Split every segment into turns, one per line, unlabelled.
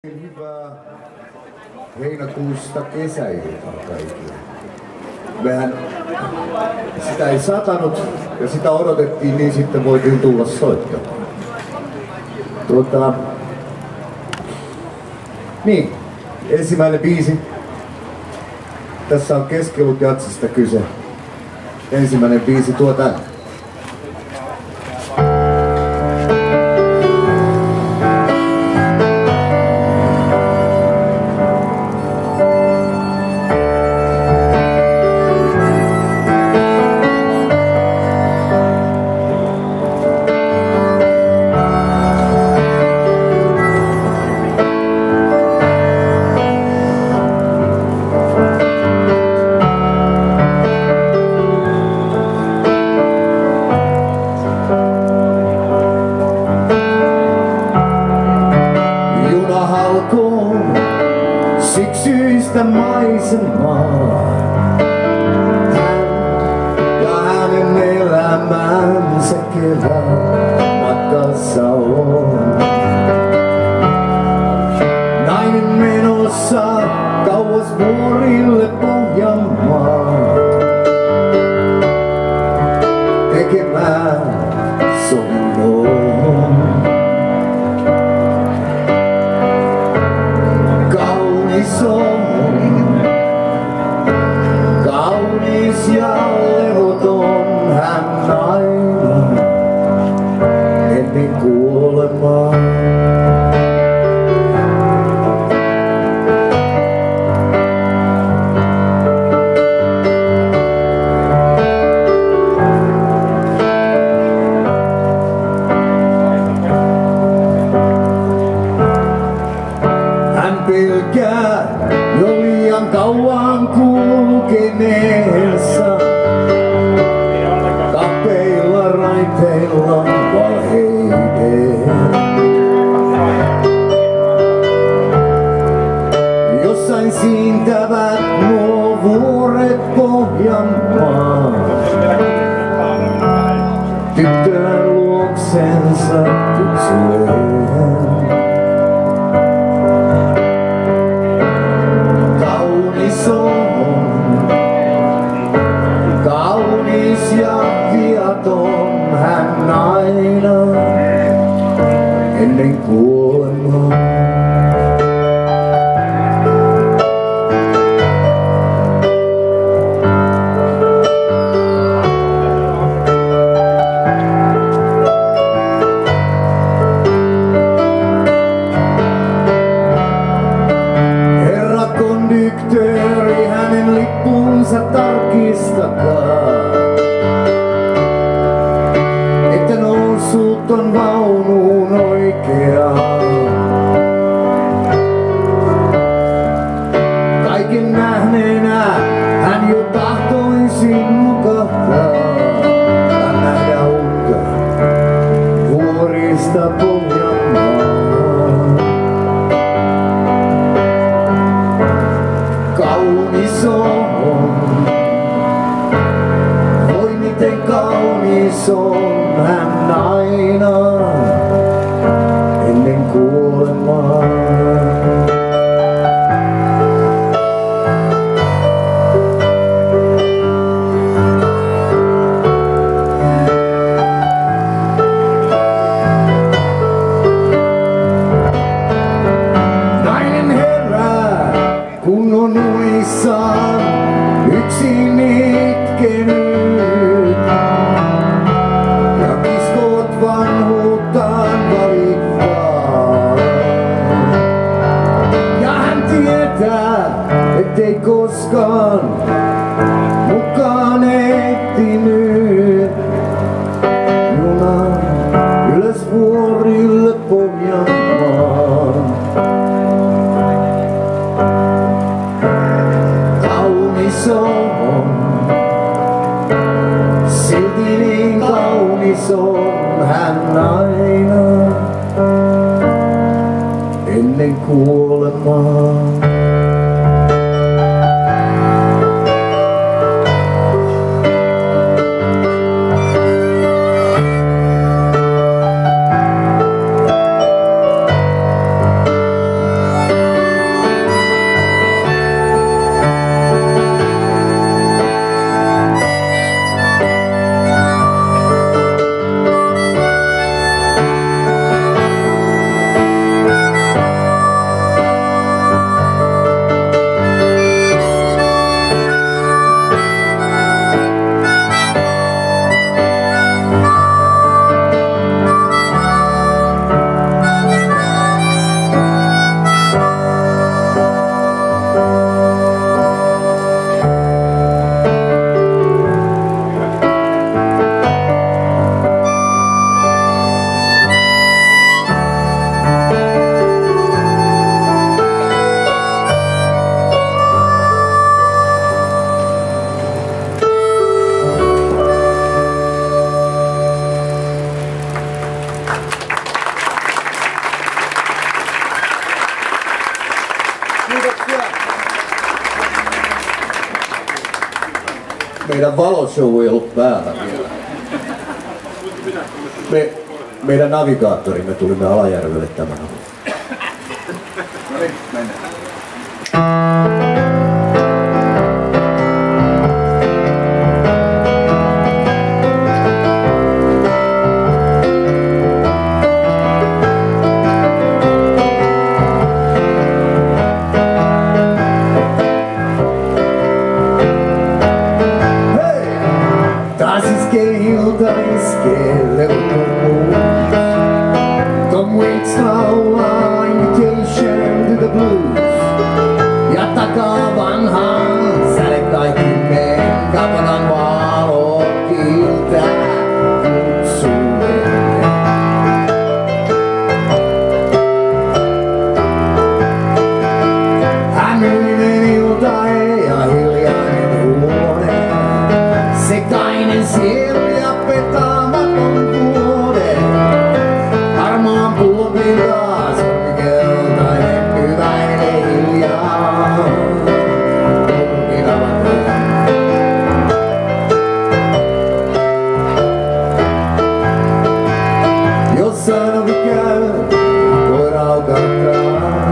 Hyvää heinäkuusta kesäiltaa kaikille. Mehän sitä ei satanut ja sitä odotettiin, niin sitten voitiin tulla soittamaan. Niin, ensimmäinen biisi. Tässä on Keskiolutjatsista kyse. Ensimmäinen biisi tuo tänne. Syksyistä maisemaa. Hän ja hänen elämänsä kevään matkassa on. Nainen menossa kauas vuorille Pohjanmaan. Tekemään sovinnon. Kaunis ja levoton hän aina ennen kuolemaa. Hän pelkää jo liian kauan kulkeneensa kapeilla raiteilla valheiden. Jossain siintävät nuo vuoret Pohjanmaan. Tyttöä luoksensa kutsuleen. Kaunis ja viaton hän aina ennen kuolemaa. Herra konduktööri, hänen lippunsa tarkistakaa. Että noussut on vaunuun oikeaan. Kaiken nähneenä hän jo tahtoisi nukahtaa. Ja nähdä uutta vuorista Pohjanmaa. Kaunis on, voi miten kaunis on hän aina ennen kuolemaa. Nainen herää, kun on unissaan yksin itkenyt. Ja kiskot vanhuuttaan valittaa. Ja hän tietää, ettei koskaan mukaan etsinyt junan ylös vuorille Pohjanmaan. Kaunis on, silti niin kaunis on hän aina ennen kuolemaa. meidän valoshow ei ollut päällä vielä. Meidän navigaattorimme tulimme Alajärvelle tämän aamun.
No niin, mennään.
Taas iskee ilta, iskee levottomuus. Tom Waits laulaa Invitation to the Blues. Ja takaa vanhaan sädekaitimeen kapanan valot kiiltää kutsuille. Hämyinen ilta ja hiljainen huone. Sekainen sielu ja petaamaton vuode. Harmaan pullopin taas on keltainen hyväinen hiljaa. Jossain ovi käy, voi raukattaa.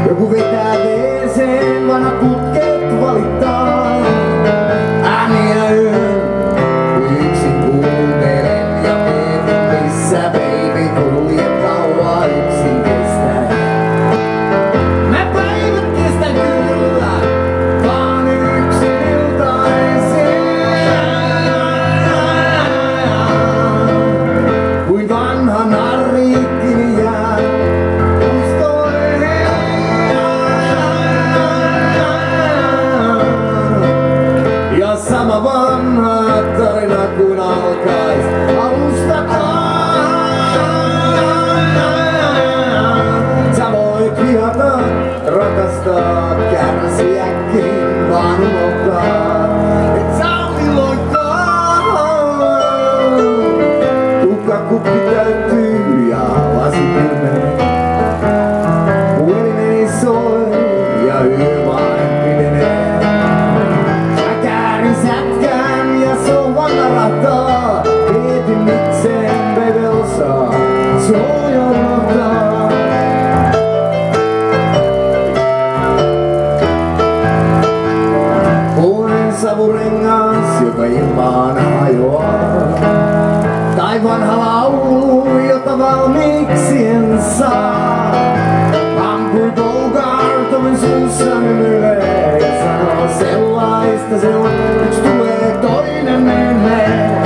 Joku vetää veeseen, vanha putket valittaa. Ääniä yön, yksin kuuntelen ja mietin missä baby kuljet kauaa yksin kestää. Mä päivät kestän kyllä, vaan yksin iltaisin. Kuin vanha narriikkini jää muistoihin. Ja sama vanha tarina kuin alkais alustakaan. Sä voit vihata, rakastaa, kärsiäkin, vaan unohtaa, et sä oo milloinkaan. Tuhkakuppi täyttyy ja lasi kylmenee. Puhelimeni soi ja yö vain pitenee. Mä käärin sätkän ja se on vanha rataa. Mietin mikseen baby osaa sua jo unohtaa. Puolen savurengas, joka ilmaan hajoaa. Tai vanha laulu, jota valmiiksi en saa. Humphrey Bogart oven suussa hymyilee ja sanoo sellaista se on, yks tulee toinen menee.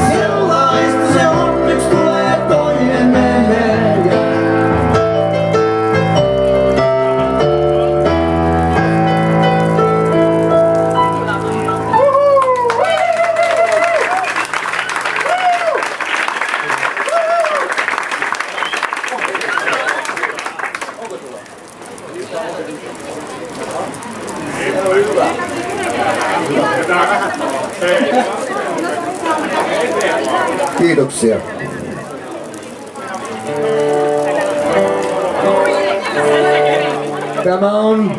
Sellaista se on, yks tulee toinen menee. Kiitoksia. Tämä on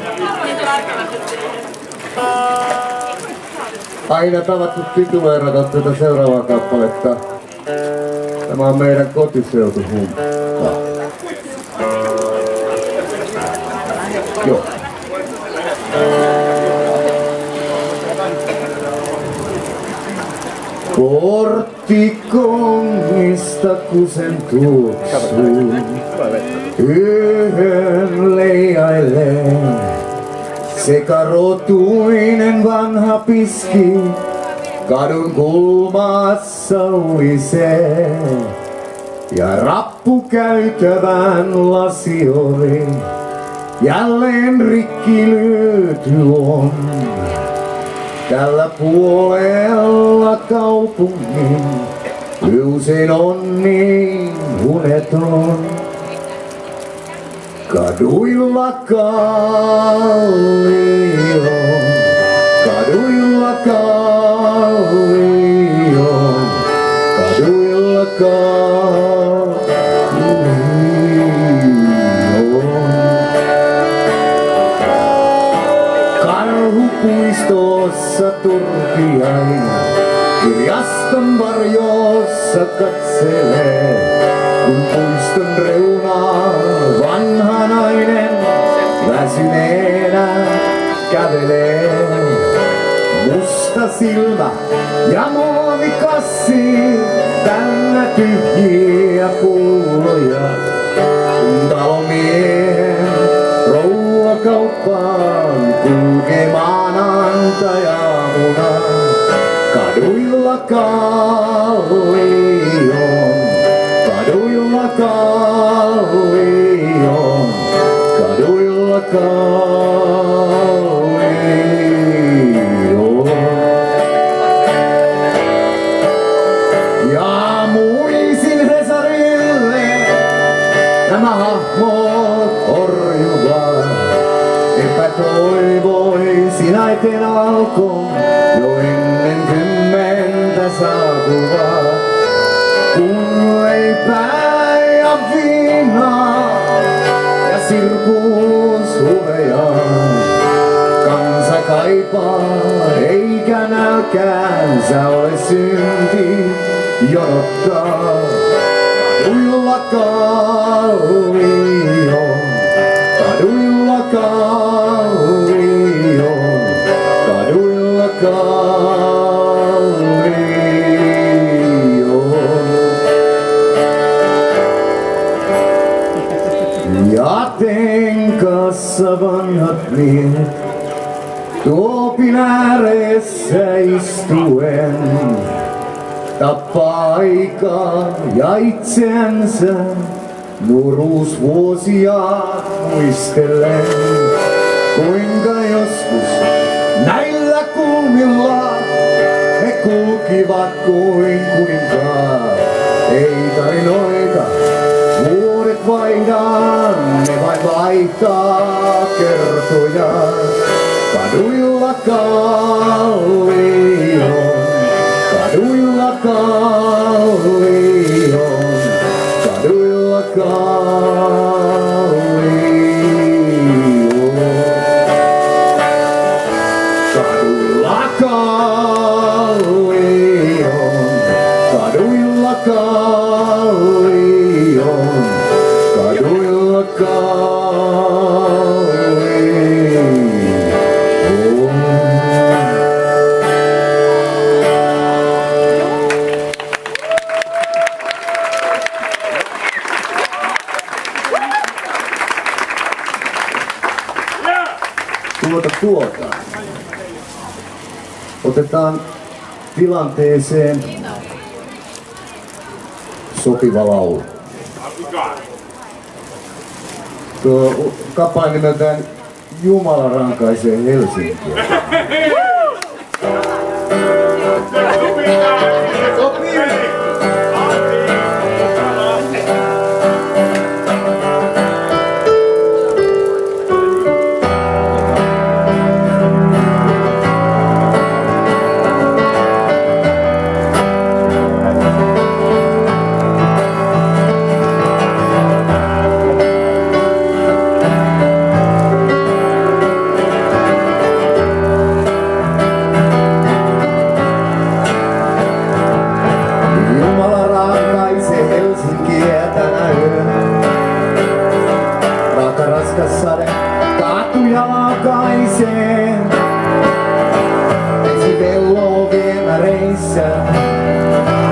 aina tavattu tituleerata tätä seuraavaa kappaletta. Tämä on meidän kotiseutuhumppa. Joo. Porttikongista kusen tuoksuun, yhön leijailee. Sekarotuinen vanha piski, kadun kulmassa uisee. Ja rappukäytävän lasiori jälleen rikki lyöty on. Tällä puolella kaupungin usein on niin uneton. Kaduilla kallion, kaduilla kallion, kaduilla kallion. Karhupuisto tuossa Turkiainen kirjaston varjossa katselee, kun puiston reunaa vanha nainen väsyneenä kävelee. Musta silmä ja muovikassi täynnä tyhjiä pulloja, kun talomiehen ruokakauppaan kulkee maanantajaamuna. Kaduilla kallion, kaduilla kallion, kaduilla kallion. Ja muisin Hesarille nämä hahmot horjuvat. Epätoivoisin aiteen alkon jo ennen 10 saapuvat. Kun leipää ja viinaa ja sirkushuveja kansa kaipaa, eikä nälkäänsä ole synti jonottaa. Kaduilla kallion, kaduilla kallion, kaduilla kallion. Ja tenkassa vanhat miehet tuopin ääressä istuen tappaa aikaa ja itsensä nuoruusvuosia muistellen. Kuinka joskus näillä kulmilla he kulkivat kuin kuninkaat. Ei tarinoita vuodet vaihdaa, ne vain vaihtaa kertoja. Kaduilla kallion, kaduilla kallion, kaduilla kallion, kaduilla kallion, kaduilla kallion, kaduilla kallion. Otetaan tilanteeseen sopiva laulu. Tuo kappale nimeltään Jumala rankaisee Helsinkiä.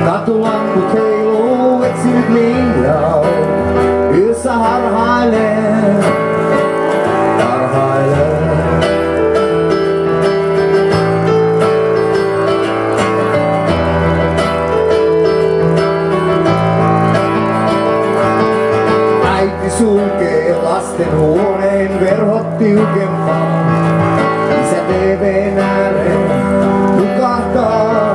Katulamput heiluu, etsinyt linjaa, yössä harhailee, harhailee. Äiti sulkee lasten huoneen, verhot tiukempaa, isä TV:n ääreen nukahtaa.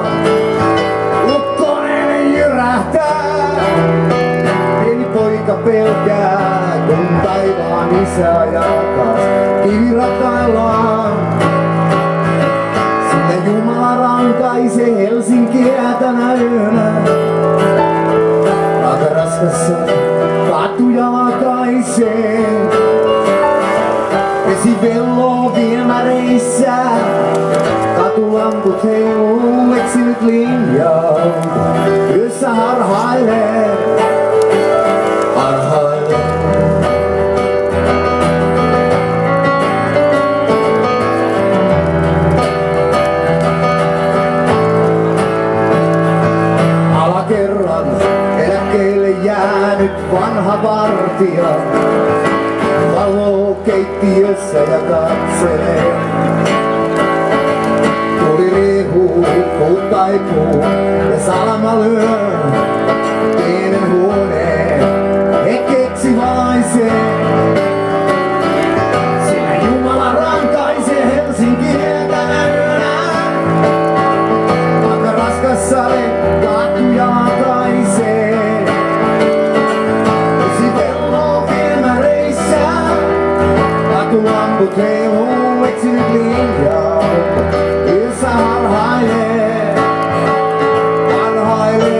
Pieni poika pelkää, kun taivaan isä jakas kivirataillaan. Sillä Jumala rankaisee Helsinkiä tänä yönä. Raaka raskassa katuja lakaisee. Vesi velloo viemäreissä. yössä harhailee, harhailee. Alakerran eläkkeelle jäänyt vanha vartija valvoo keittiössä ja katselee. Tuli riehuu, puut taipuu ja salama lyö pienen huoneen. He keksi valaisee, sillä Jumala rankaisee Helsinkiä tänä yönä. Vaikka raskas sale kattuja kaisee, vesi velloo viemäreissä, katulamput heiluu etsinyt linjaa. Yössä harhailee, harhailee.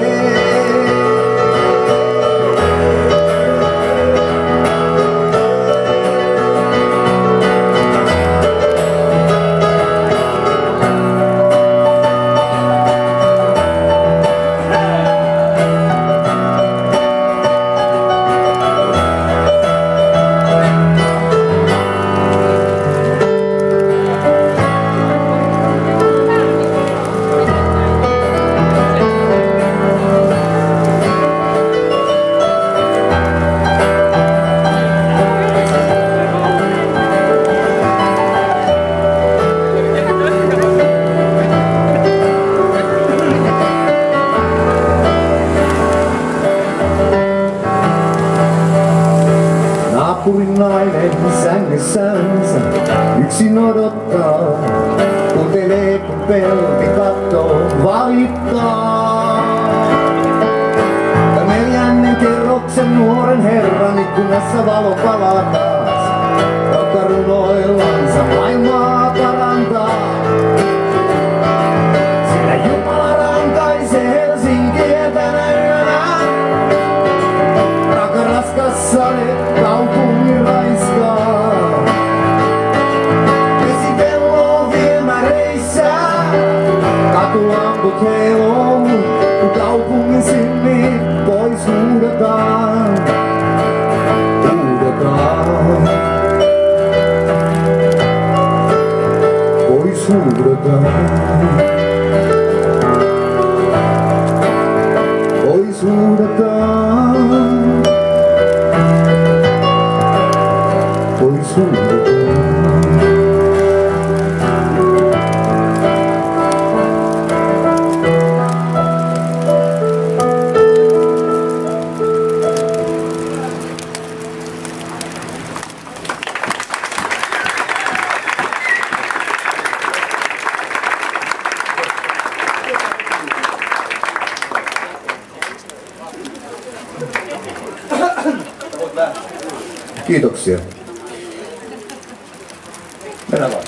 Naapurin nainen sängyssänsä yksin odottaa, kuuntelee kun pelti kattoo valittaa. Ja 4. kerroksen nuoren herran ikkunassa valo palaa taas, vaikka runoillansa maailmaa parantaa. Sillä Jumala rankaisee Helsinkiä tänä yönä, raka raskas sale kaupungin raiskaa. Vesi velloo viemäreissä, katulamput heiloo, kun kaupungin silmiin pois huudetaan. Huudetaan. Pois huudetaan. Pois huudetaan. Pois huudetaan. Kiitoksia. Mennään vaan.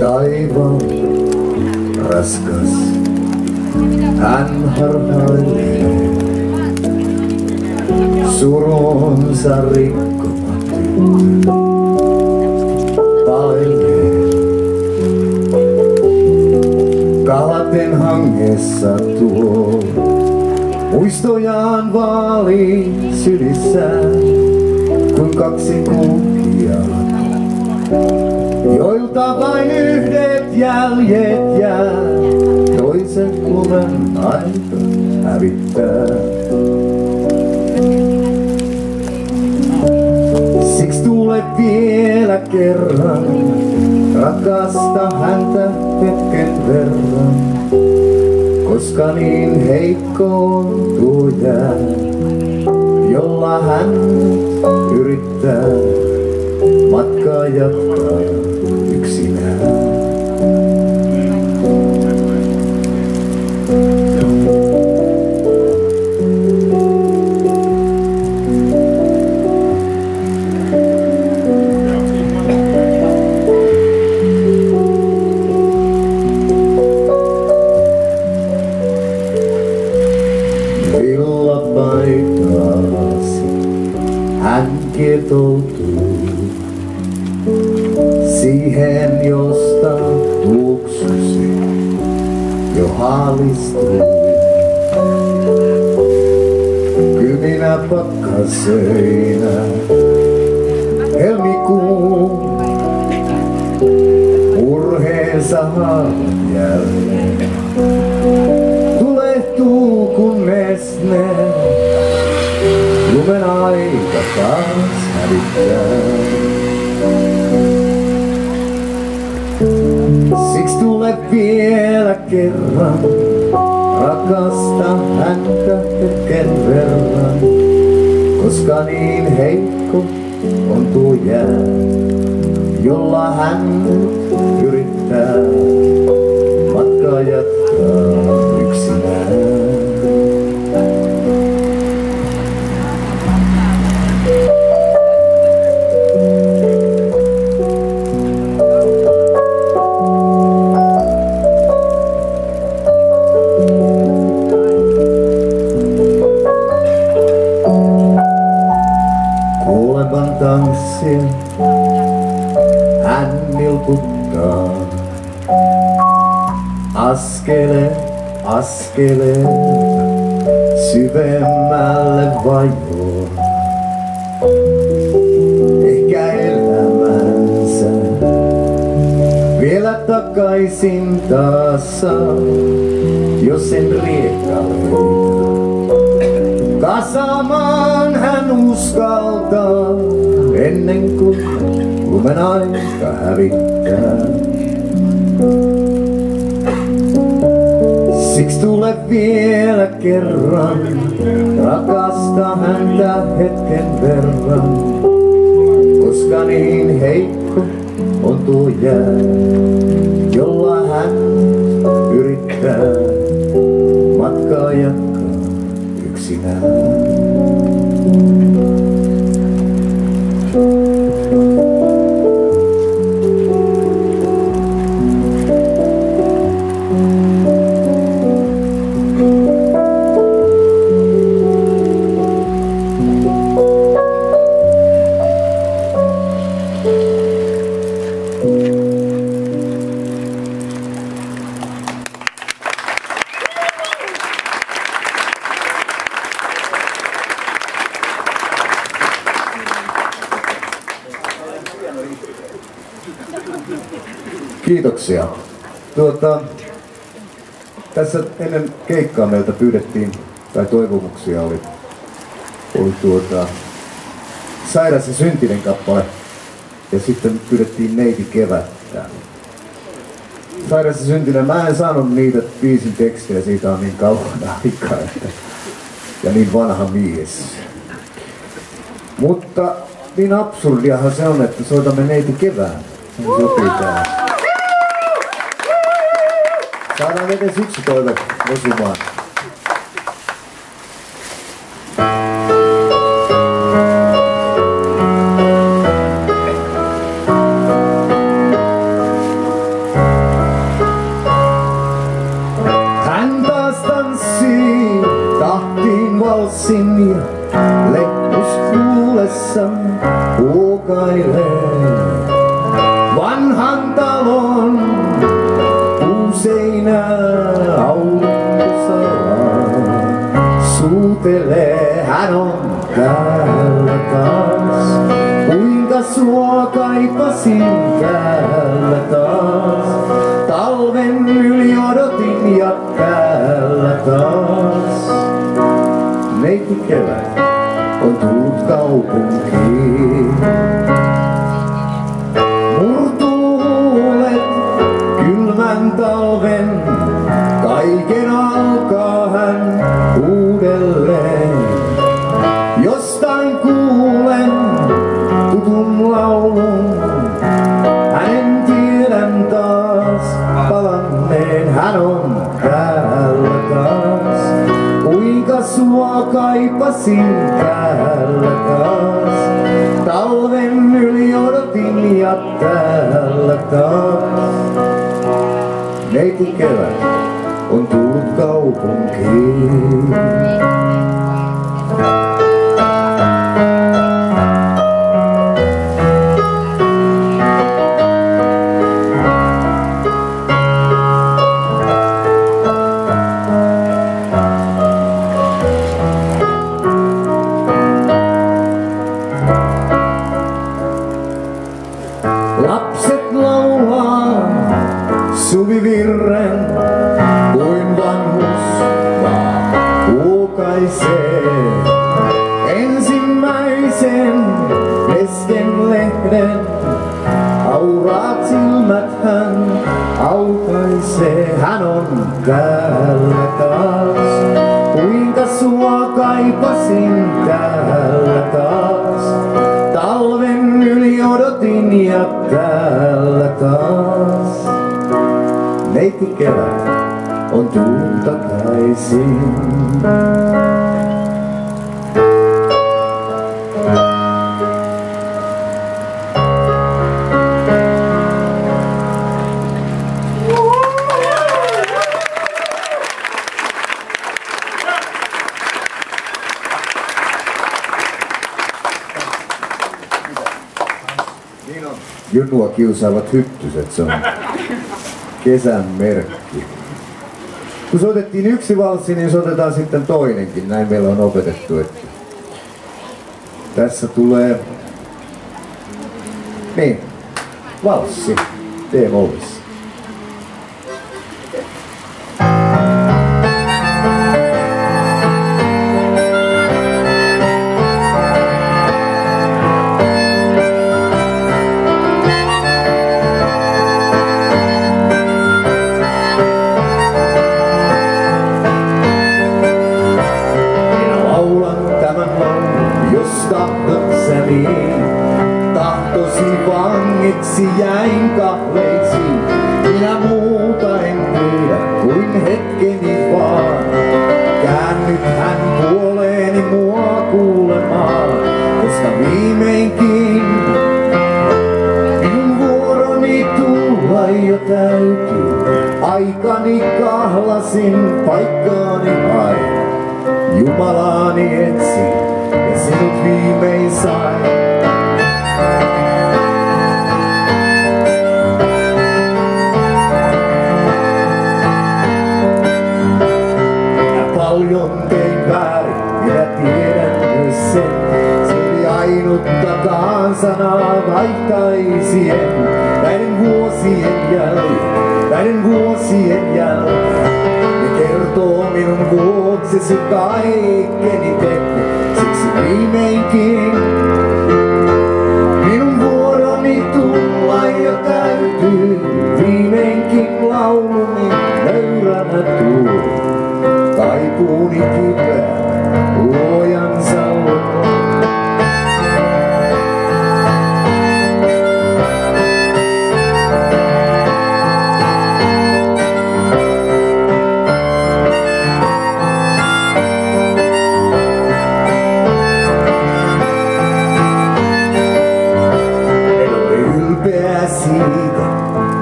Taivaan raskas, hän harhailee. Surunsa rikkomatta palvelee. Kalaten hangessa tuo muistojaan vaali sydissään, kun 2 kulkijaa, joilta vain yhdet jäljet jää. Toisen lumen aika hävittää. Siksi tule vielä kerran, rakasta häntä hetken verran, koska niin heikko on tuo jää, jolla hän yrittää matkaa jatkaa yksinään. Maalistuin kylminä pakkasöinä. Helmikuun murheensa haavat jälleen tulehtuu kunnes ne lumen aika taas hävittää. Siksi tule vielä kerran, rakasta häntä hetken verran, koska niin heikko on tuo jää, jolla hän yrittää matkaa jatkaa yksinään. Tanssia hän nilkuttaa, askeleen syvemmälle vajoo. Ehkä elämänsä vielä takaisin taas saa, jos sen riekaleita kasaamaan hän uskaltaa, ennen kuin lumen aika hävittää. Siksi tule vielä kerran, rakasta häntä hetken verran, koska niin heikko on tuo jää, jolla hän yrittää matkaa jatkaa yksinään. Kiitoksia. Tässä ennen keikkaa meiltä pyydettiin, tai toivomuksia oli Sairas ja Syntinen kappale, ja sitten pyydettiin Neiti kevättä. Sairas ja Syntinen, mä en saanut niitä biisin tekstejä, siitä on niin kauan aikaa, ja niin vanha mies. Mutta niin absurdiahan se on, että soitamme Neiti kevään. Se sopii tähän. Saadaan edes yksi toive osumaan. Hän taas tanssii tahtiin valssin ja leppus kuulessaan huokailee vanhan talon seinä aurinkosalaa. Suutelee, hän on täällä taas. Kuinka sua kaipasin täällä taas. Talven yli odotin ja täällä taas. Neiti kevät on tullut kaupunkiin. Kylmän talven, kaiken alkaa hän uudelleen. Jostain kuulen tutun laulun, hänen tiedän taas palanneen. Hän on täällä taas, kuinka sua kaipasin täällä taas. Talven yli odotin ja täällä taas. Neiti kevät on tullut kaupunkiin. palasin täällä taas. Talven yli odotin ja täällä taas. Neiti kevät on tullut takaisin. Junua kiusaavat hyttyset, se on kesän merkki. Kun soitettiin yksi valssi, niin soitetaan sitten toinenkin. Näin meillä on opetettu, että tässä tulee niin, valssi D-mollissa. Tahtosi vangiksi jäin kahleisiin. Minä muuta en tiedä kuin hetkeni vaan. Käännyt hän puoleeni mua kuulemaan, koska viimeinkin minun vuoroni tulla jo täytyy. Aikani kahlasin, paikkaani hain, Jumalaani etsin ja sinut viimein sain. Paljon tein väärin, minä tiedän myös sen. Se oli ainuttakaan sanaa vaihtaisi en. Näiden vuosien jälkeen ne kertoo minun vuoksesi kaikkeni tehnyt. Siksi viimeinkin minun vuoroni tulla jo täytyy. Viimeinkin lauluni nöyränä tuu. Kaipuuni kipeä luojansa luo. En ole ylpeä siitä,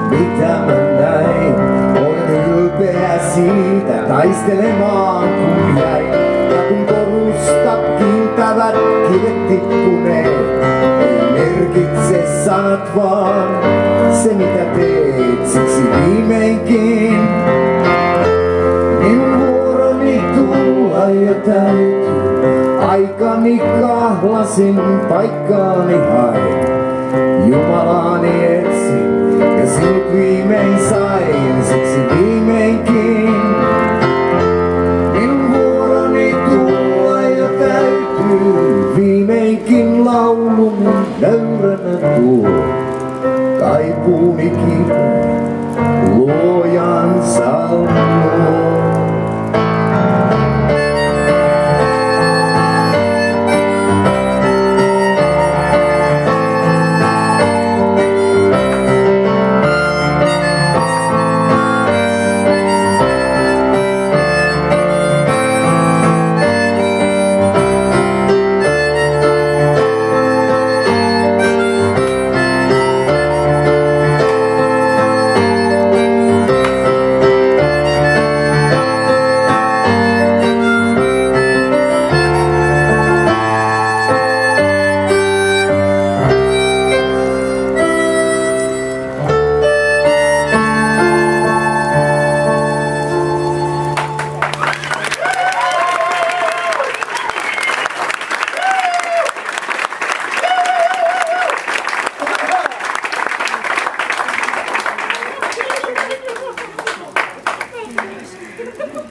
mitä mä näin. Olen ylpeä siitä, taistelemaan kun jäin. Ja kun korusta kiiltävät kivet tippuneet, ei merkitse sanat vaan se mitä teet. Siksi viimeinkin minun vuoroni tulla jo täytyy. Aikani kahlasin, paikkaani hain, Jumalaani etsin ja sinut viimein sain. Siksi viimeinkin minun vuoroni tulla jo täytyy. Viimeinkin lauluni nöyränä tuo. Kaipuuni kipeä luojansa luo.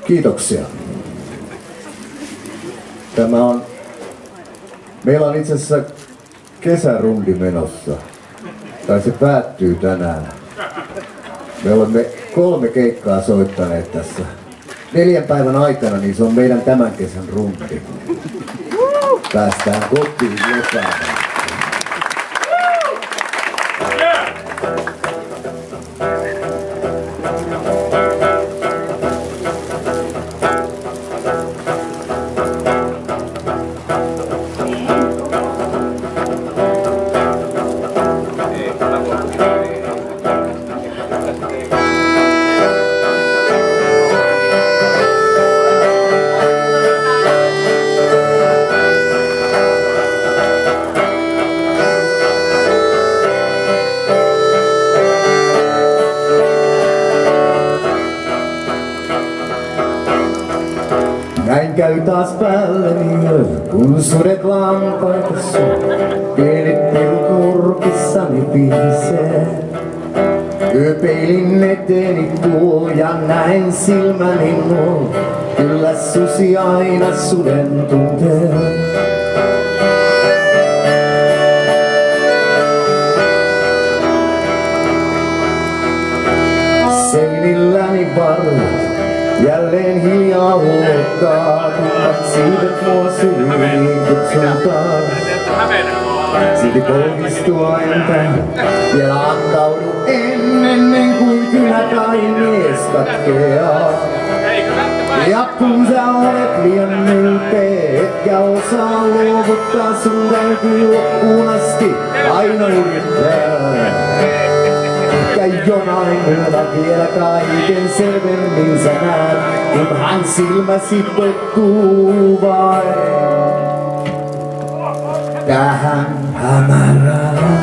Kiitoksia. Meillä on itse asiassa kesärundi menossa. Tai se päättyy tänään. Me olemme 3 keikkaa soittaneet tässä 4 päivän aikana, niin se on meidän tämän kesän rundi. Päästään kotiin jotain. Näin käy taas päälleni, kun sudet lampaita syö. Pienet pilkurkissani pihisee. Yöpeilin eteeni tuo ja näen silmäni nuo. Kyllä susi aina suden tuntee. Seinilläni varret. Jälleen hiljaa huokkaa, tuntat siivet mua syliin kutsuntaan. Silti polvistua entän, vielä antaudu ennen kuin kynä tai mies katkeaa. Ja kun sä olet liian ylpeä, etkä osaa luovuttaa, sun täytyy loppuun asti aina yrittää. Jonain yönä vielä kaiken selvemmin sä näet, kunhan silmäsi tottuu vain tähän hämärään.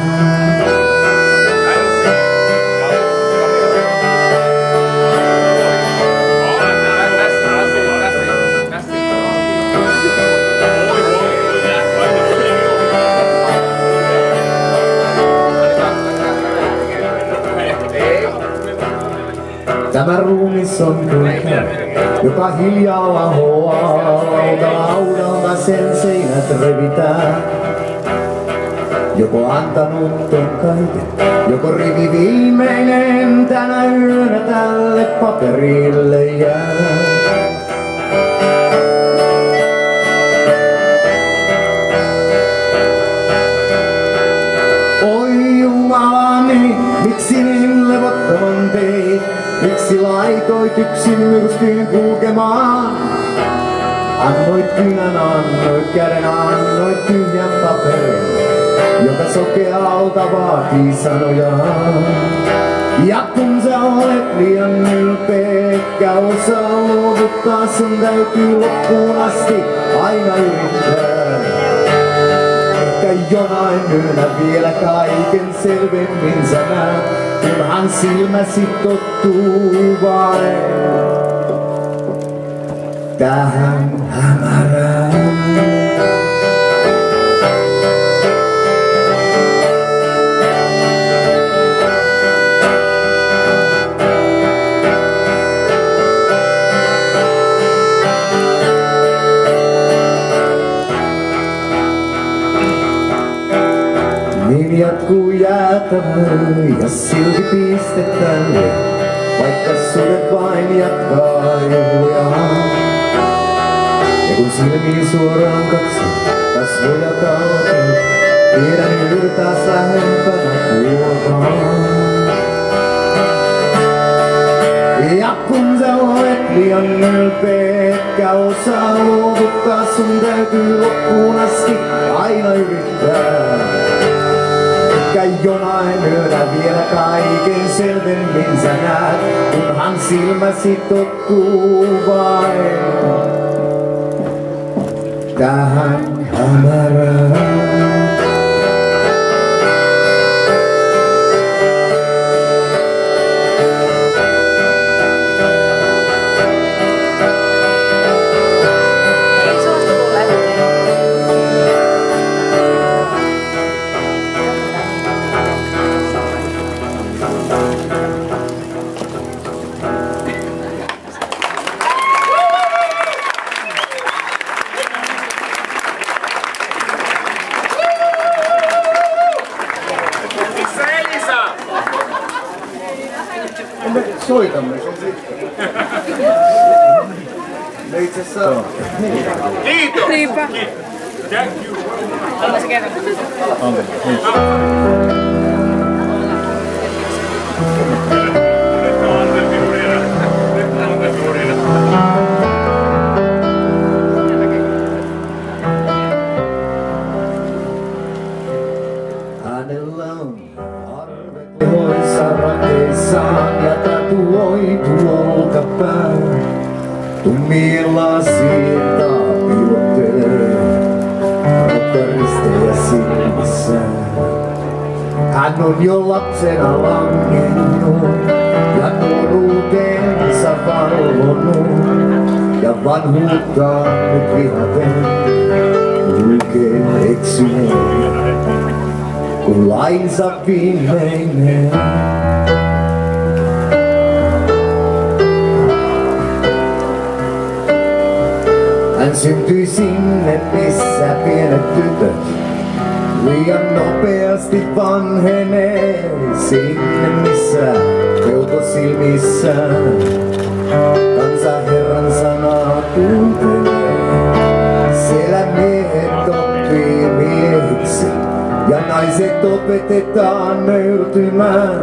Tämä ruumis on kulkea, joka hiljaa lahoaa. Laudalta sen seinät revitään. Joko antanut on kaiken, joko rivi viimeinen tänä yönä tälle paperille jää. Oi jumalani, miksi niin levottoman teit? Miksi laitoit yksin myrskyyn kulkemaan? Annoit kynän, annoit käden, annoit tyhjän paperin, joka sokealta vaatii sanojaan. Ja kun sä olet liian ylpeä, etkä osaa luovuttaa, sun täytyy loppuun asti aina yrittää. Ehkä jonain yönä vielä kaiken selvemmin sä näet, kunhan silmäsi tottuu vain tähän hämärään. Niin jatkuu jäätämö ja silti pistetään, vaikka sudet vain jatkaa juhliaan. Ja kun silmiin suoraan katson, kasvoja kautin, tiedän yli taas lähempänä kuokaan. Ja kun sä olet liian ylpeä, etkä osaa luovuttaa, sun täytyy loppuun asti aina yrittää. Ehkä jonain yönä vielä kaiken selvemmin sä näet, kunhan silmäsi tottuu vain tähän hämärään. Soitamme sen sitten. Me itse asiassa...
Kiitos! Haluaisin kerran.
Onko? Niin.
Hänellä on arvet lehoissa rakeissaan ja tatuoitu olkapää. Tummilla siirtaa pilottelee, rokkaristejä silmissään. Hän on jo lapsena langennut ja nuoruutensa valvonut. Ja vanhuuttaan nyt vihaten kulkee eksyneen, kun lainsa viimeinen. Hän syntyi sinne, missä pienet tytöt liian nopeasti vanhenee. Sinne, missä pelko silmissään kansa Herran sanaa kuuntelee. Siellä miehet oppii miehiksi ja naiset opetetaan nöyrtymään,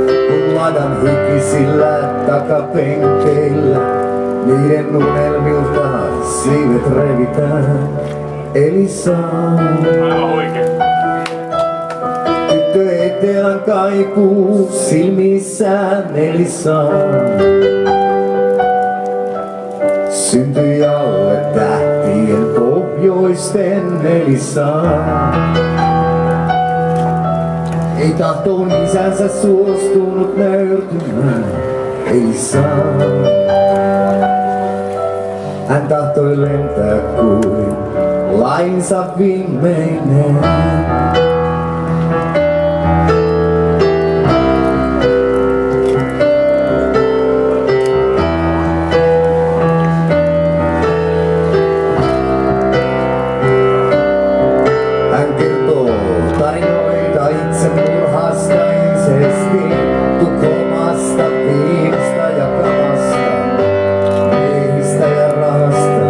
kun ladan hykisillä takapenkeillä niiden unelmilta siivet revitään. Elisa, tyttö etelän kaipuu silmissään. Elisa syntyi alle tähtien pohjoisten. Elisa ei tahtoon isänsä suostunut nöyrtymään. Elisa hän tahtoi lentää kuin lainsa viimeinen. Hän kertoo tarinoita itsemurhasta, insesti, Tukholmasta, viinasta ja kavasta, miehistä ja rahasta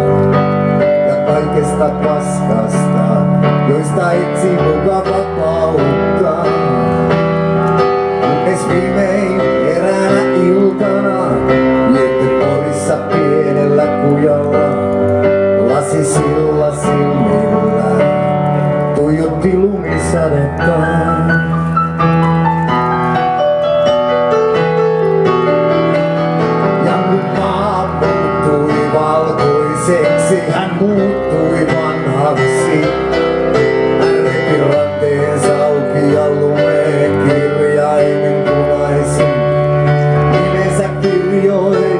ja kaikesta paskasta, joista etsi muka vapautta. Kunnes viimein eräänä iltana vietti Porissa pienellä kujalla, lasisilla silmillä tuijotti lumisadettaan. Ja kun maa muuttui valkoiseksi, hän muuttui vanhaksi. Hän repi ranteensa auki ja lumeen kirjaimen punaisin nimensä kirjoitti.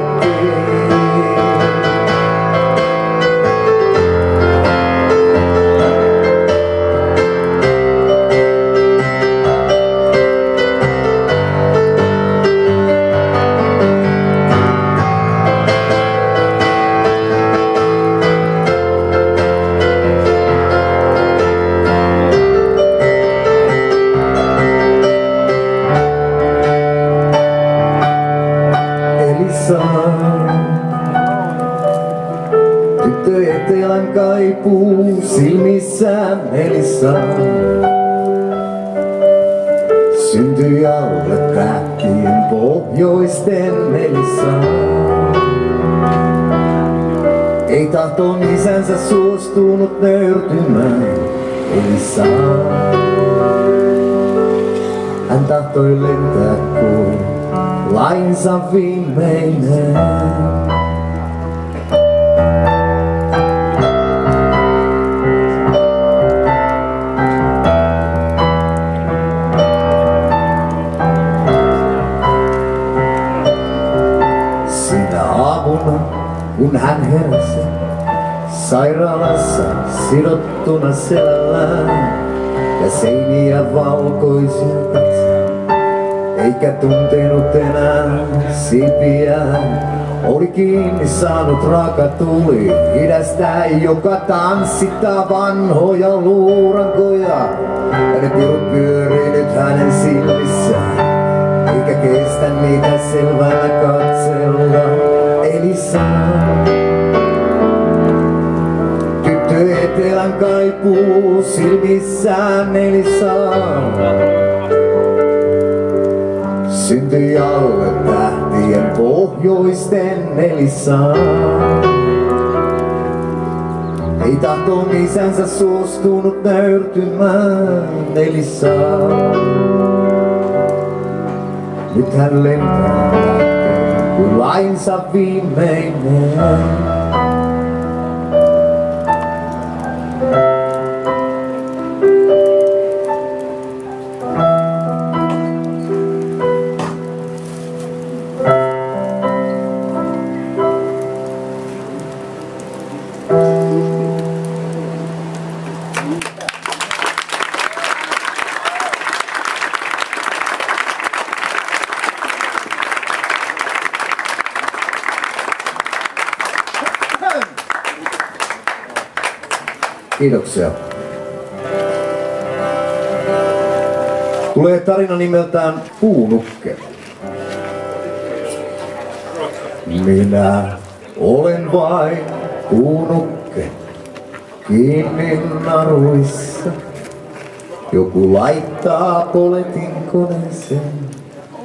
Tyttö etelän kaipuu silmissään. Elisa syntyi alle tähtien pohjoisten. Elisa ei tahtoon isänsä suostunut nöyrtymään. Elisa hän tahtoi lentää kuin lainsa viimeinen. Sinä aamuna, kun hän heräsi sairaalassa sidottuna selällään ja seiniä valkoisia katsi, eikä tuntenut enää silpiään. Oli kiinni saanut raaka tuli idästä, joka tanssittaa vanhoja luurankoja. Ja ne pirut pyörii nyt hänen silmissään, eikä kestä niitä selvällä katsella. Elisa, tyttö etelän Elämän kaipuu silmissään nelisaan. Syntyi alle tähtien pohjoisten nelisaan. Ei tahtoon isänsä suostunut nöyrtymään nelisaan. Nyt hän lentää tähteen kuin lainsa viimeinen. Kiitoksia. Tulee tarina nimeltään Puunukke. Minä olen vain puunukke, kiinni naruissa. Joku laittaa poletin koneeseen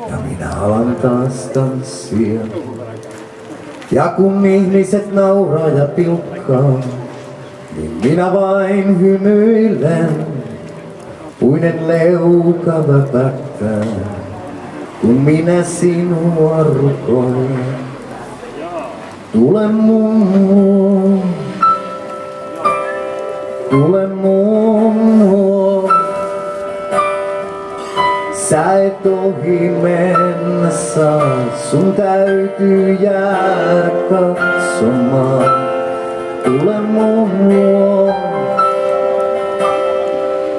ja minä alan taas tanssia. Ja kun ihmiset nauraa ja pilkkaa, niin minä vain hymyilen, puinen leuka väpättää, kun minä sinua rukoilen. Tule mun luo, tule mun luo. Sä et ohi mennä saa, sun täytyy jäädä katsomaan. Tule mun luo,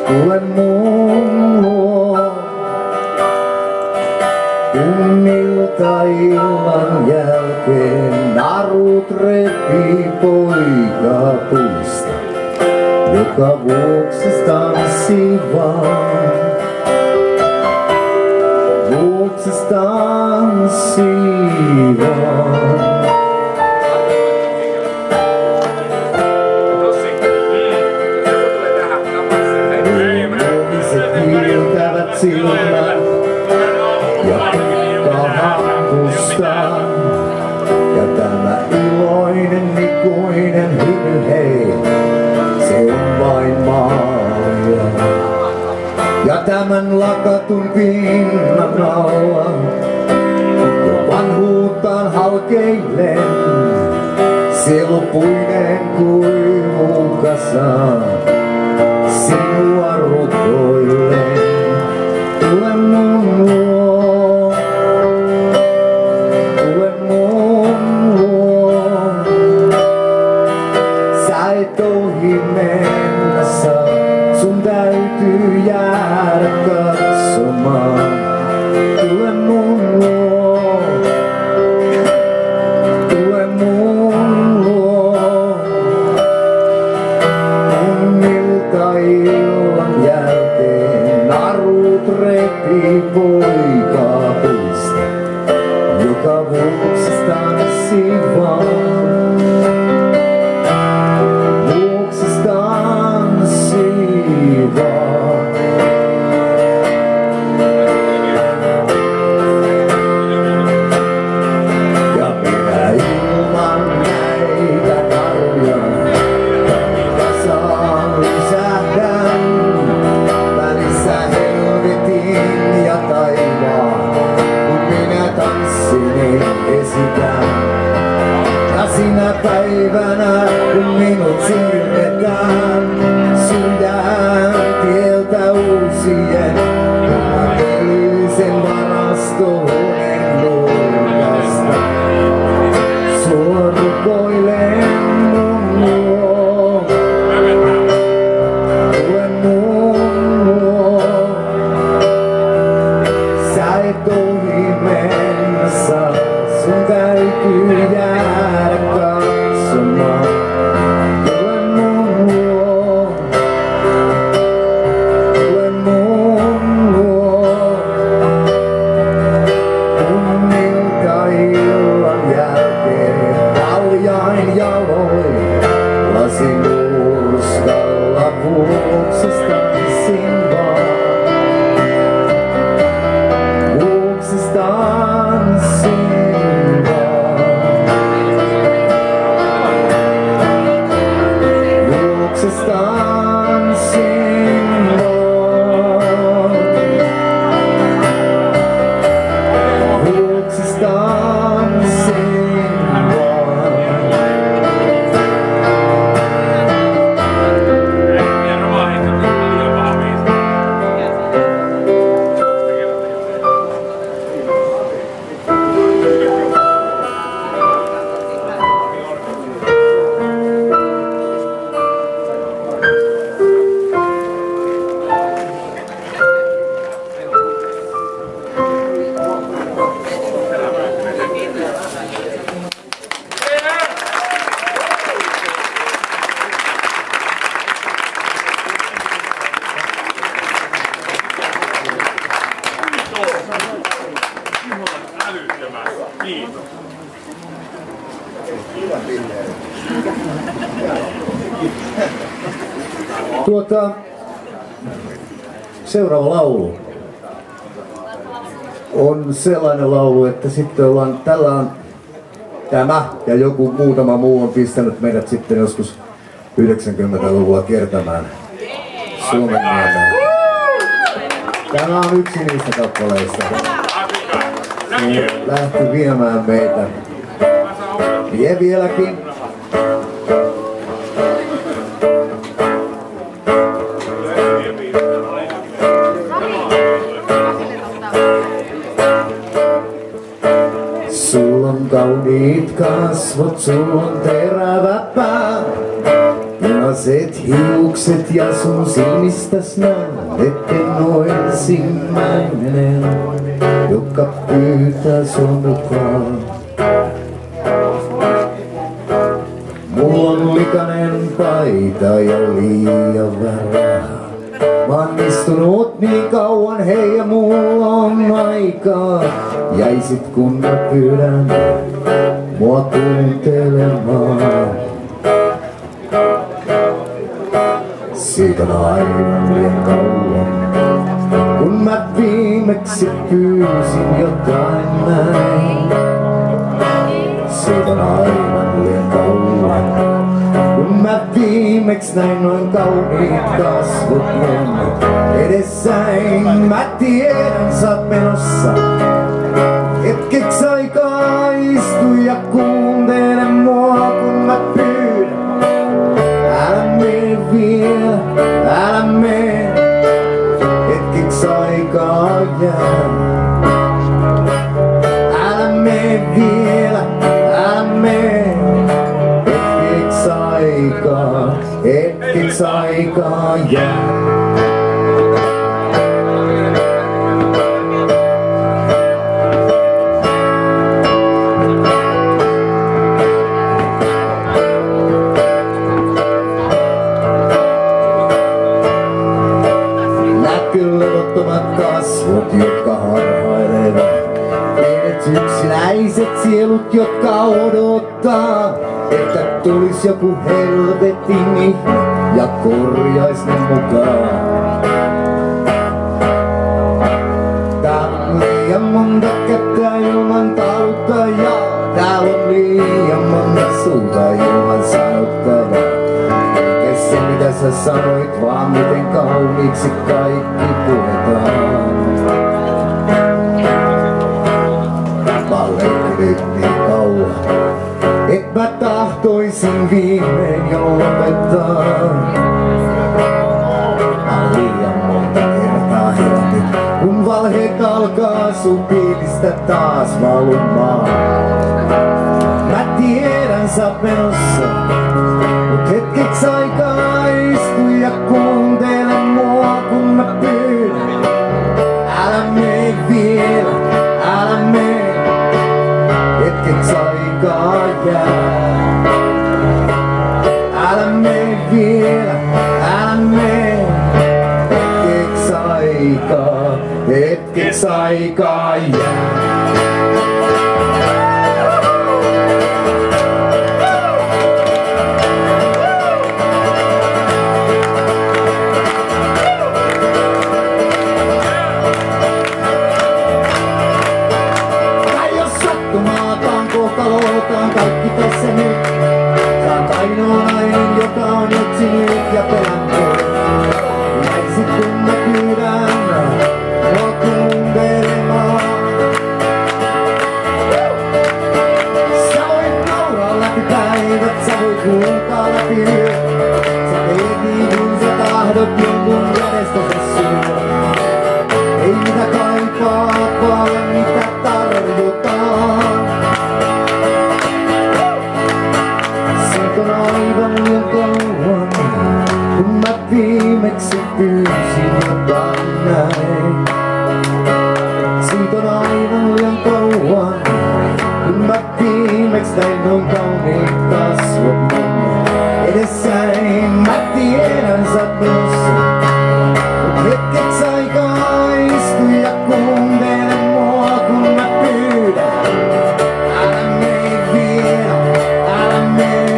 tule mun luo. Kun illan jälkeen narut repii poika puista, joka vuokses tanssii vaan, vuokses tanssii vaan. Silmät ja pikkahampustaan. Ja tämä iloinen, ikuinen hymy, hei, se on vain maalia. Ja tämän lakatun pinnan alla, kun vanhuuttaan halkeilen, sielupuinen kuivukasa, sinua rukoilen. Tule mun luo, tule mun luo. Sä et ohi mennä saa, sun täytyy jäädä katsomaan. Tule mun luo, tule mun luo. Kun illan jälkeen narut repii poika puista, joka vuokses tanssii vaan, vuokses tanssii vaan. Ja minä ilman näitä naruja kasaan lisähdän, välissä helvetin ja taivaan, kun minä tanssini esitän. Ja sinä päivänä, kun minut siirretään sydän tieltä uusien, matellisen varastohuoneen nurkasta, sua rukoilen mun luo. Tule mun luo. Sä et ohi mennä saa, sun täytyy jäädä katsomaan. Tule mun luo. Seuraava laulu on sellainen laulu, että sitten tällä on tämä ja joku muutama muu on pistänyt meidät sitten joskus 90-luvulla kiertämään Suomenniemeen. Tämä on yksi niistä kappaleista. Lähti viemään meitä. Vie vieläkin. Sulla on kauniit kasvot, sulla on terävä pää. Punaiset hiukset ja sun silmistäs näen, etten oo ensimmäinen, joka pyytää sun mukaan. Mulla on likainen paita ja liian vähän. Mä oon istunut niin kauan, hei ja mulla on aikaa. Jäisit kun mä pyydän mua kuuntelemaan. Siitä on aivan liian kauan, kun mä viimeksi pyysin jotain näin. Siitä on aivan liian kauan, kun mä viimeksi näin noin kauniit kasvot edessäin. Mä tiedän, sä oot menossa hetkeksi aikaa, istu ja kuuntele mua kun mä pyydän. Älä mene vielä, älä mene, hetkeksi aikaa jää. Älä mene vielä, älä mene, hetkeksi aikaa jää. Kasvot, jotka harhailevat, pienet yksinäiset sielut, jotka odottaa, että tulis joku helvetin ihme ja korjais ne mukaan. Täällä on liian monta kättä ilman tauttajaa, täällä on liian monta suuta ilman sanottajaa. Se mitä sä sanoit, vaan miten kauniiksi kaikki puhutaan. Mä oon leikkinyt niin kauan, et mä tahtoisin viimein jo lopettaa. Mä oon liian monta kertaa heränyt, kun valheet alkaa sun piilistä taas valumaan. Mä tiedän, sä oot menossa, mut hetkeksi aikaa istu ja kuuntele mua kun mä pyydän. Älä mene vielä, älä mene, hetkeksi aikaa jää. Älä mene vielä, älä mene, hetkeksi aikaa jää. Kaikki tässä nyt, sä oot ainoa nainen, joka on etsinyt ja pelännyt. Jäisit kun mä pyydän mua kuuntelemaan. Sä voit nauraa läpi päivät, sä voit huutaa läpi yöt. Sä teet niin kun sä tahdot jonkun kädestä se syö. Ei mitä kaipaa, vaan mitä tarjotaan. On aivan liian kauan, kun mä viimeksi pyysin jotain näin. Siitä on aivan liian kauan, kun mä viimeksi näin noin kauniit kasvot edessäin. Mä tiedän, sä oot menossa, mut hetkeksi aikaa istu ja kuuntele mua kun mä pyydän. Älä mene vielä, älä mene.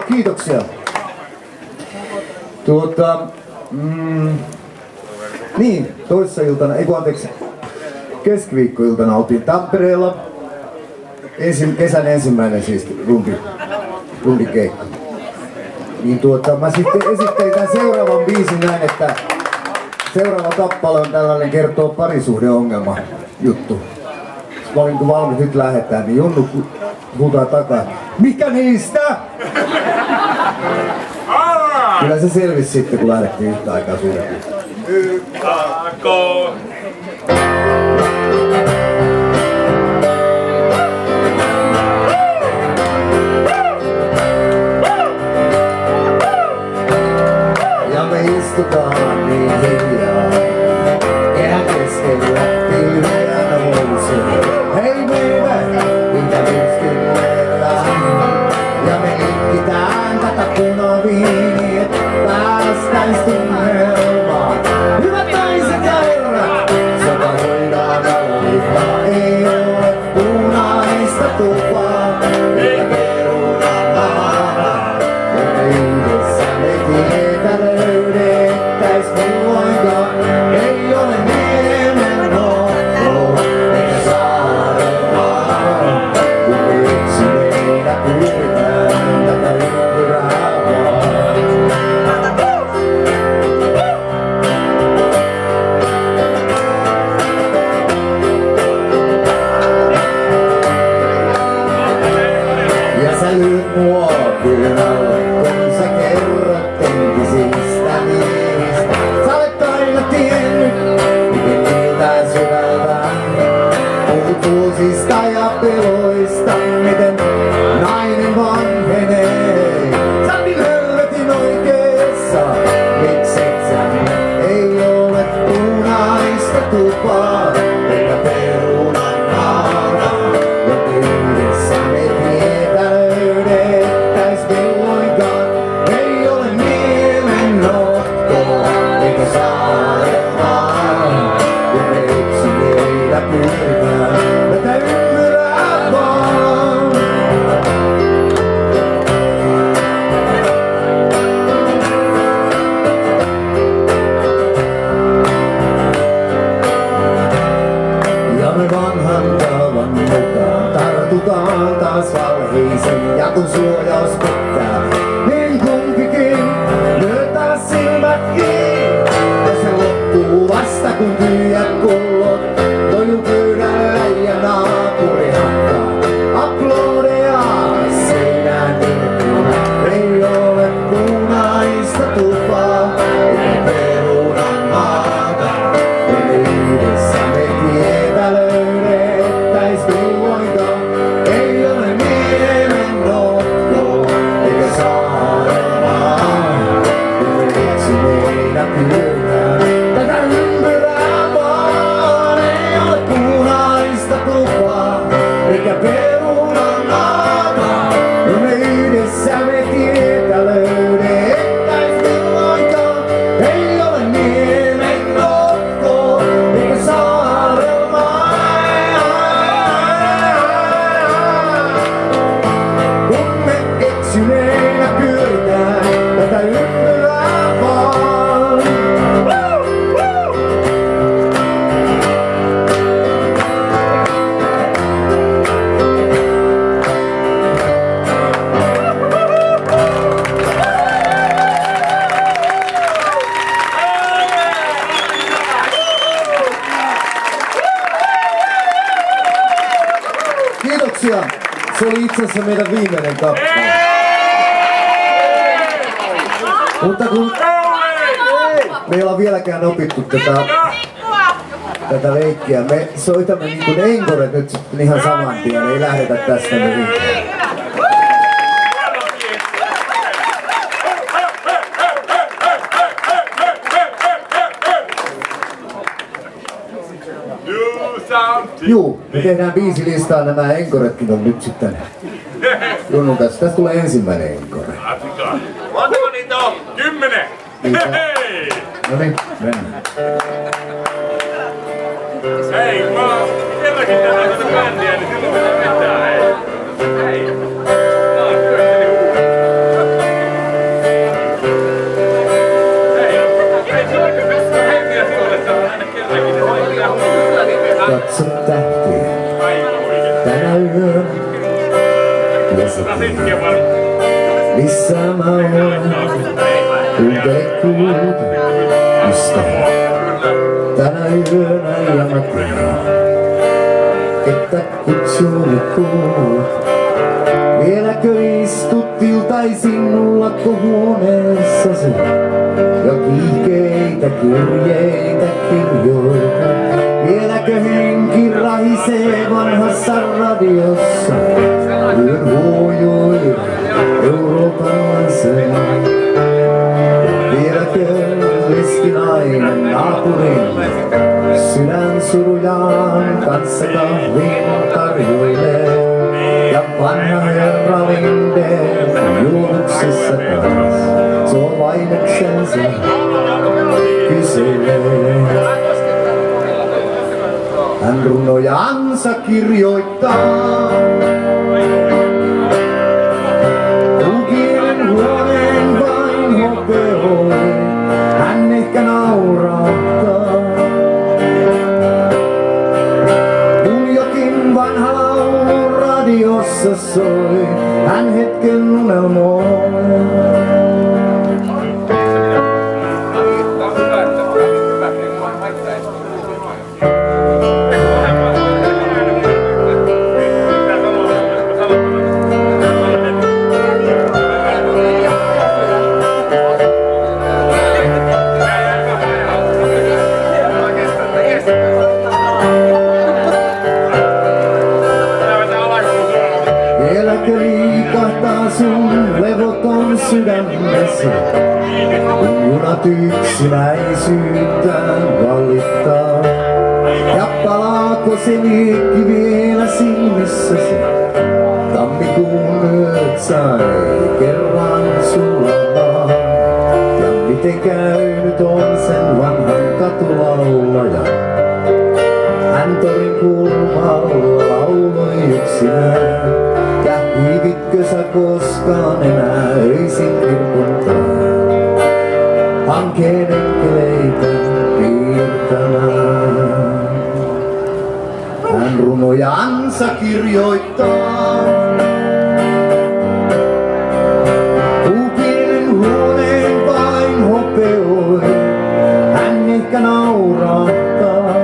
kiitoksia. Niin, toissa iltana, keskiviikkoiltana oltiin Tampereella. Kesän ensimmäinen siis rundikeikka. Niin mä sitten esittelin tämän seuraavan biisin näin, että seuraava kappale on tällainen kertoo parisuhdeongelma juttu. Mä olin kun valmis nyt lähdetään, niin Junnu huutaa takaa. Mikä niistä? Kyllä se selvisi sitten kun lähdettiin yhtä aikaa suuremmin. Ja me istutaan niin hiljaa. Kehä keskellä pilveä nousee. Hei meille, mitä myskylellään. Ja me linkitään tätä punaviiniä, et päästäis tunnelmaan. Hyvät naiset ja herrat, sota voidaan aloittaa. Ei ole punaista tupaa, eikä perunan maana. Ja yhdessä me tietä löydettäis milloinkaan. Ei ole niemen nokko, eikä saarelmaa. Kun me yksin meillä pyritään tätä ympyrää vaan. Ja sä lyöt mua pyyn alle, kun sä kerrot entisistä miehistä. Sä olet aina tiennyt, miten niiltä syvältä puhut uusista ja peloista, miten nainen vanhenee. Sä oot niin helvetin oikeessa, mikset sä ei ole punaista tupaa, eikä perunan maata, jota yhdessä me tietä löydettäis milloinkaan. Ei ole niemen nokko, eikä saarelmaa, kun me yksin meillä pyritään tätä ympyrää vaan. Ja me vanhan tavan mukaan tartutaan taas valheisiin. Ja kun suojaus pettää, niin kumpikin lyö taas silmät kiinni. Ja se loppuu vasta kun tyhjät pullot tojuu pöydällä ja naapuri hakkaa aplodeja seinään irtuna. Ei ole punaista tupaa, eikä perunan maata. Ja me yhdessä me tietä löydettäis milloinkaan. Ei ole niemen nokko, eikä saarelmaa. Kun me yksin meillä pyydään tätä ympyrää vaan. Ei ole punaista tupaa, eikä perunan maata. Ja me yhdessä me tietä löydettäis milloinkaan. Ei ole niemen nokko, eikä saarelmaa. Kun me eksyneinä pyöritään tätä ympyrää vaan. Kiitoksia. Se oli itse asiassa meidän viimeinen kappale. Mutta kun me ei olla vieläkään opittu tätä leikkiä, me soitamme niin kuin enkoret nyt sitten ihan saman tien, ei lähdetä tästä mihinkään. Juu, me tehdään biisilistaa, nämä enkoretkin on nyt sitten Junnun kanssa. Tästä tulee ensimmäinen enkore.
Montako niitä on? 10! Hei!
No niin, mennään.
Hei, kun mä oon kerrankin tätä bändiä, niin silloin pitää vetää, hei! Hei! Mä oon työstäni huudet.
missä mä olen. Kuuntele kuulta, ystävä, tänä yönä ja mä tiedän, että kutsuni kuulet. Vieläkö istut iltaisin lakkohuoneessasi ja kiihkeitä kirjeitä kirjoita? Vieläkö henki rahisee vanhassa radiossa yön huojoilla eurooppalaisen? Vieläkö leskinainen naapurin sydän surujaan kanssa kahvin tarjoilee? Ja vanha herra Lindén juovuksissa taas sua vaimoksensa kyselee. Hän runojansa kirjoittaa Kukin huoneen vain hopeoi, hän ehkä naurahtaa. Kun jokin vanha laulu radiossa soi, hän hetken unelmoi. Sun levoton sydämesi, kun junat yksinäisyyttään valittaa. Ja palaako se liekki vielä silmissäsi? Tammikuun yöt sai kerran sulamaan. Ja miten käynyt on sen vanhan katulaulajan? Hän torin kulmalla lauloi yksinään. Hiivitkö sä koskaan enää öisin kirkuntaan hankeen enkeleitä piirtämään? Hän runojansa kirjoittaa Kukin huoneen vain hopeoi, hän ehkä naurahtaa.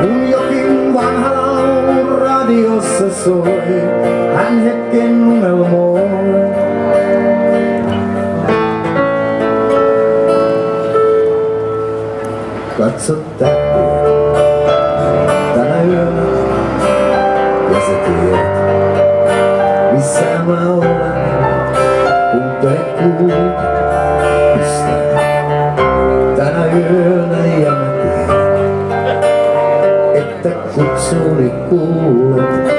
Kun jokin vanha radiossa soi, hän hetken unelmoi. Katso tähtiä tänä yönä ja sä tiedät, missä mä olen. Kuuntele kuulta, ystävä, tänä yönä ja mä tiedän, että kutsuni kuulet.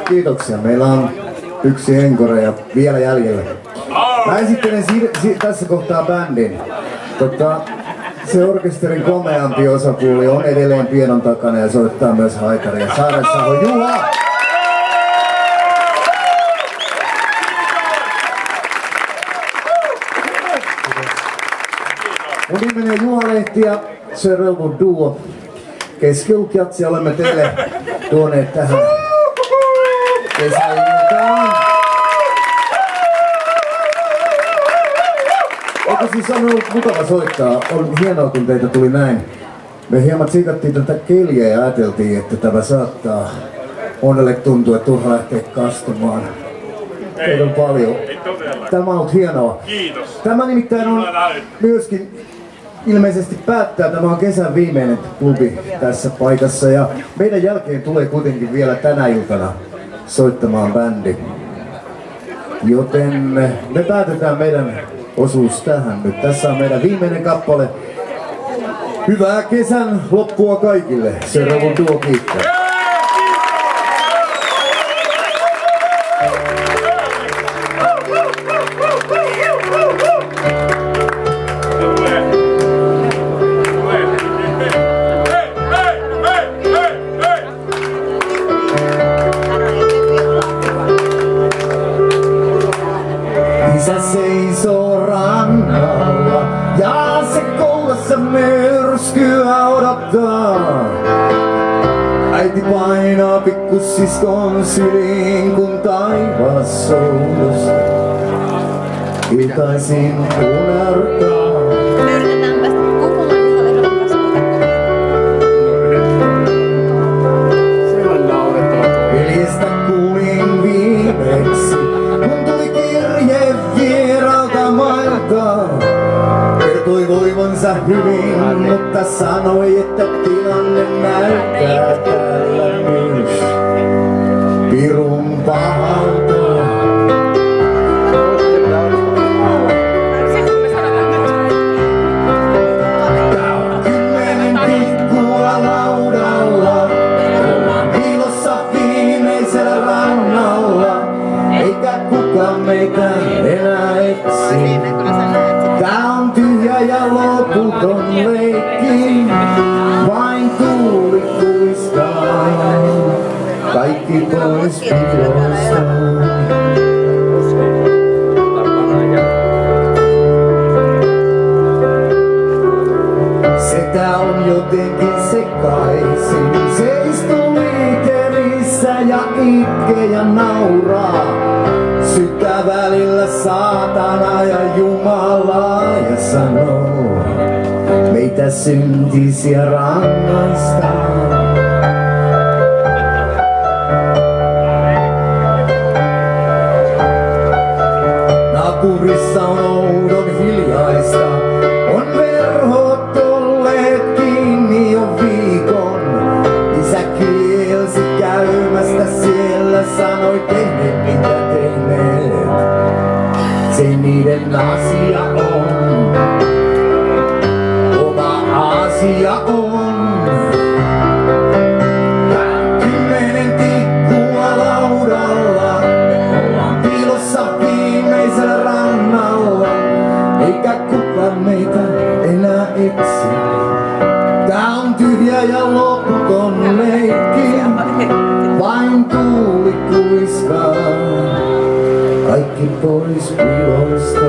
Kiitoksia. Meillä on yksi enkore ja vielä jäljellä. Mä esittelen tässä kohtaa bändin. Se orkesterin komeampi osapuoli on edelleen pienon takana ja soittaa myös haitaria. Saaressaho Juha! Mun nimeni on Juha Lehti ja Sir Elwood Duo. Keskiulkjatsi olemme teille tuoneet tähän kesäiltaan. Eikö siis on ollut mukava soittaa? On hienoa kun teitä tuli näin. Me hieman tsikattiin tätä keliä ja ajateltiin, että tämä saattaa monelle tuntua, että turha lähteä kastumaan. Teitä on paljon. Tämä on ollut hienoa.
Kiitos.
Tämä nimittäin on myöskin ilmeisesti päättää, tämä on kesän viimeinen klubi tässä paikassa ja meidän jälkeen tulee kuitenkin vielä tänä iltana soittamaan bändi. Joten me päätetään meidän osuus tähän nyt. Tässä on meidän viimeinen kappale. Hyvää kesän loppua kaikille. Seuraavan tuo kiittää. Isä seisoo rannalla ja se kollassa myrskyä odottaa. Äiti painaa pikkusiskon syliin kun taivas soudosta iltaisin unertaa. Veljestä kuulin viimeksi kun tuli kirje vieralta mailta. Kertoi voivansa hyvin, mutta sanoi, että tilanne näyttää täällä myös pirun pahalta. Tää on 10 tikkua laudalla, ollaan piilossa viimeisellä rannalla, eikä kukaan meitä enää etsi. Tää on tyhjä ja loputon leikki, vain tuuli kuistaa, kaikki pois piilosta. Setä on jotenkin sekaisin, se istuu liiterissä ja itkee ja nauraa. Syyttää välillä saatana ja Jumalaa ja sanoo, meitä syntisiä rangaistaan. Naapurissa on oudon hiljaista, on verhot olleet kiinni jo viikon. Isä kielsi käymästä siellä, sanoi tehneet mitä tehneet. Se niiden asia on, oma asia on. 10 tikkua laudalla, ollaan piilossa viimeisellä rannalla, eikä kukaan meitä enää etsi. Tää on tyhjä ja loputon leikki, vain tuuli kuiskaa, kaikki pois piiloista.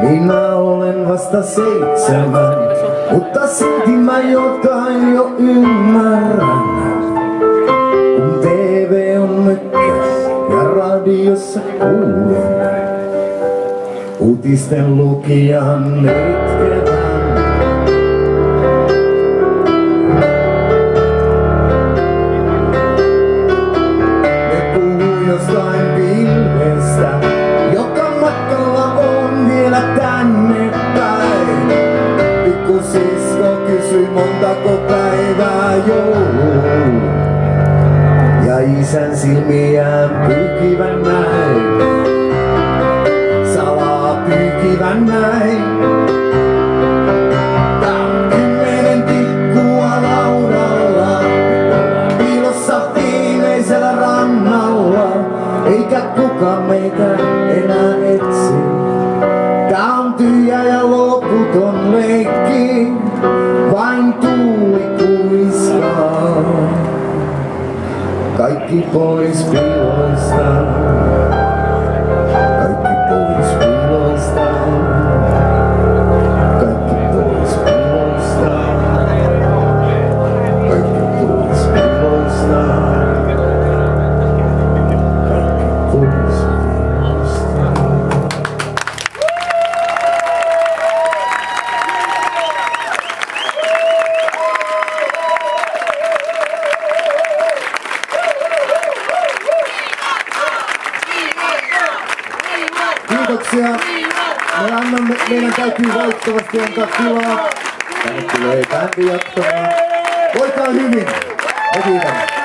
Minä olen vasta 7, mutta silti mä jotain jo ymmärrän. Kun TV on mykkäs ja radiossa kuulen uutisten lukijan itkevän. Ne puhuu jostain pilvestä, joka matkalla on vielä tänne päin. Pikkusisko kysyi montako päivää joulun, ja isän silmiään pyyhkivän näin, salaa pyyhkivän näin. Tää on 10 tikkua laudalla, ollaan piilossa viimeisellä rannalla, eikä kukaan meitä enää etsi. Tää on tyhjä ja loputon leikki, vain tuuli kuiskaa, kaikki pois piiloista, kaikki pois piiloista, kaikki pois piiloista, kaikki pois piiloista, kaikki pois piiloista. meidän täytyy valitettavasti antaa tilaa. Tänne tulee bändi jatkamaan. Voikaa hyvin. Me kiitämme.